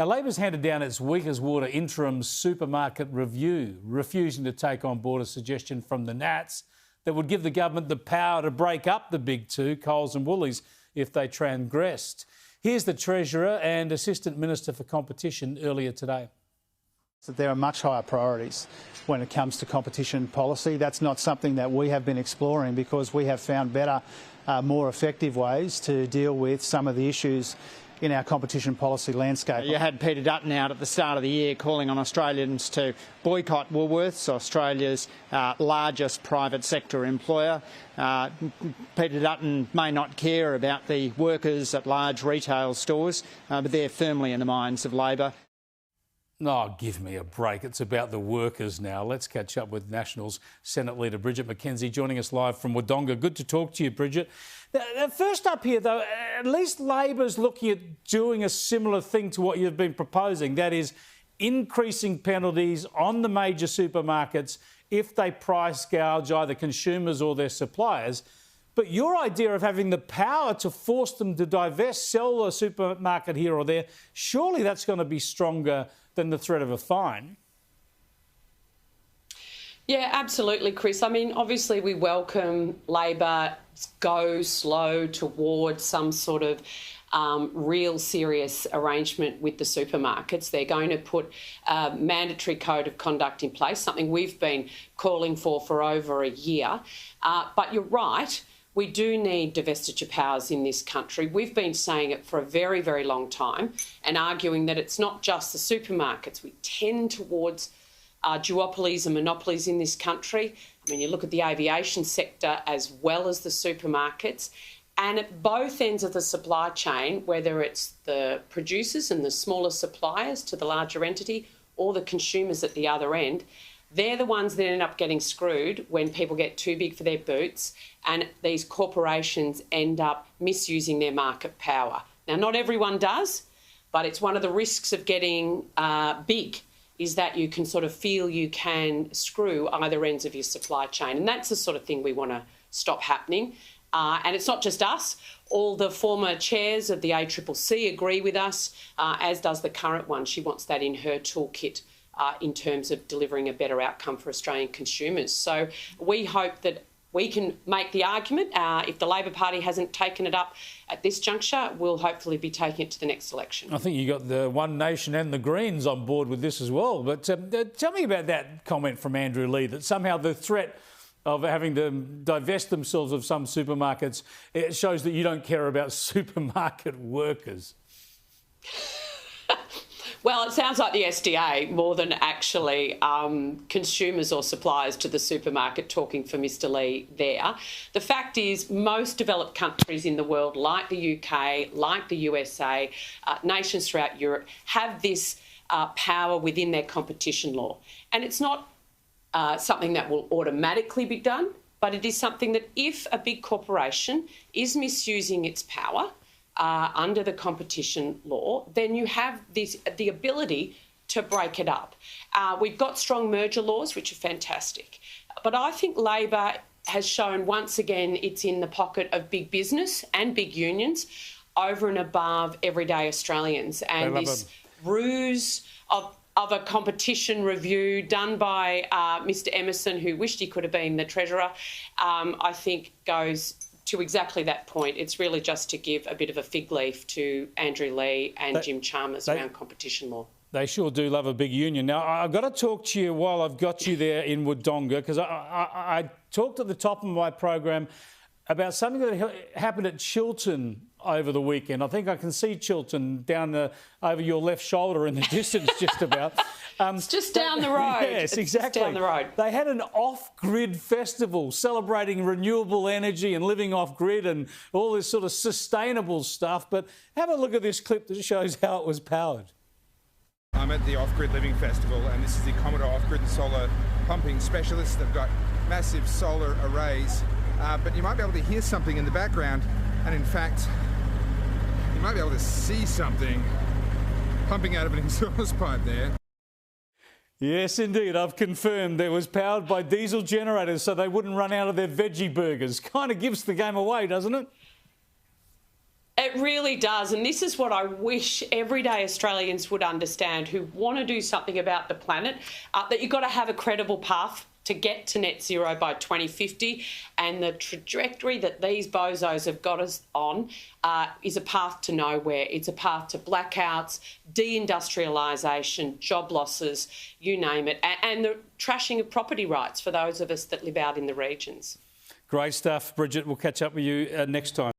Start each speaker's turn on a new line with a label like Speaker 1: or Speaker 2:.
Speaker 1: Now, Labor's handed down its weak as water interim supermarket review, refusing to take on board a suggestion from the Nats that would give the government the power to break up the big two, Coles and Woolies, if they transgressed. Here's the Treasurer and Assistant Minister for Competition earlier today.
Speaker 2: That there are much higher priorities when it comes to competition policy. That's not something that we have been exploring because we have found better, more effective ways to deal with some of the issues in our competition policy landscape.
Speaker 3: You had Peter Dutton out at the start of the year calling on Australians to boycott Woolworths, Australia's largest private sector employer. Peter Dutton may not care about the workers at large retail stores, but they're firmly in the minds of Labor.
Speaker 1: Oh, give me a break. It's about the workers now. Let's catch up with Nationals Senate Leader Bridget McKenzie, joining us live from Wodonga. Good to talk to you, Bridget. First up here, though, at least Labor's looking at doing a similar thing to what you've been proposing, that is increasing penalties on the major supermarkets if they price gouge either consumers or their suppliers. But your idea of having the power to force them to divest, sell a supermarket here or there, surely that's going to be stronger than the threat of a fine.
Speaker 4: Yeah, absolutely, Chris. I mean, obviously we welcome Labor go slow towards some sort of real serious arrangement with the supermarkets. They're going to put a mandatory code of conduct in place, something we've been calling for over a year. But you're right. We do need divestiture powers in this country. We've been saying it for a very, very long time and arguing that it's not just the supermarkets. We tend towards duopolies and monopolies in this country. I mean, you look at the aviation sector as well as the supermarkets. And at both ends of the supply chain, whether it's the producers and the smaller suppliers to the larger entity or the consumers at the other end, they're the ones that end up getting screwed when people get too big for their boots and these corporations end up misusing their market power. Now, not everyone does, but it's one of the risks of getting big is that you can sort of feel you can screw either ends of your supply chain. And that's the sort of thing we want to stop happening. And it's not just us. All the former chairs of the ACCC agree with us, as does the current one. She wants that in her toolkit in terms of delivering a better outcome for Australian consumers. So we hope that we can make the argument. If the Labor Party hasn't taken it up at this juncture, we'll hopefully be taking it to the next election.
Speaker 1: I think you got the One Nation and the Greens on board with this as well. But tell me about that comment from Andrew Leigh, that somehow the threat of having to divest themselves of some supermarkets, it shows that you don't care about supermarket workers.
Speaker 4: Well, it sounds like the SDA more than actually consumers or suppliers to the supermarket talking for Mr Leigh there. The fact is most developed countries in the world, like the UK, like the USA, nations throughout Europe, have this power within their competition law. And it's not something that will automatically be done, but it is something that if a big corporation is misusing its power under the competition law, then you have the ability to break it up. We've got strong merger laws, which are fantastic. But I think Labor has shown once again it's in the pocket of big business and big unions over and above everyday Australians. And this ruse of a competition review done by Mr Emerson, who wished he could have been the Treasurer, I think goes to exactly that point. It's really just to give a bit of a fig leaf to Andrew Leigh and Jim Chalmers around competition law. They sure do love a big union. Now, I've got to talk to you while I've got you there in Wodonga, because I talked at the top of my program about something that happened at Chiltern over the weekend. I think I can see Chiltern down over your left shoulder in the distance just about. It's just down the road.
Speaker 1: Yes, exactly.
Speaker 4: Just down the road.
Speaker 1: They had an off-grid festival celebrating renewable energy and living off-grid and all this sort of sustainable stuff. But have a look at this clip that shows how it was powered.
Speaker 5: I'm at the Off-Grid Living Festival, and this is the Commodore Off-Grid and Solar Pumping Specialists. They've got massive solar arrays, but you might be able to hear something in the background, and in fact, you might be able to see something pumping out of an exhaust pipe there.
Speaker 1: Yes, indeed. I've confirmed it was powered by diesel generators so they wouldn't run out of their veggie burgers. Kind of gives the game away, doesn't it?
Speaker 4: It really does, and this is what I wish everyday Australians would understand who want to do something about the planet, that you've got to have a credible path to get to net zero by 2050, and the trajectory that these bozos have got us on is a path to nowhere. It's a path to blackouts, deindustrialisation, job losses, you name it, and the trashing of property rights for those of us that live out in the regions.
Speaker 1: Great stuff, Bridget. We'll catch up with you next time.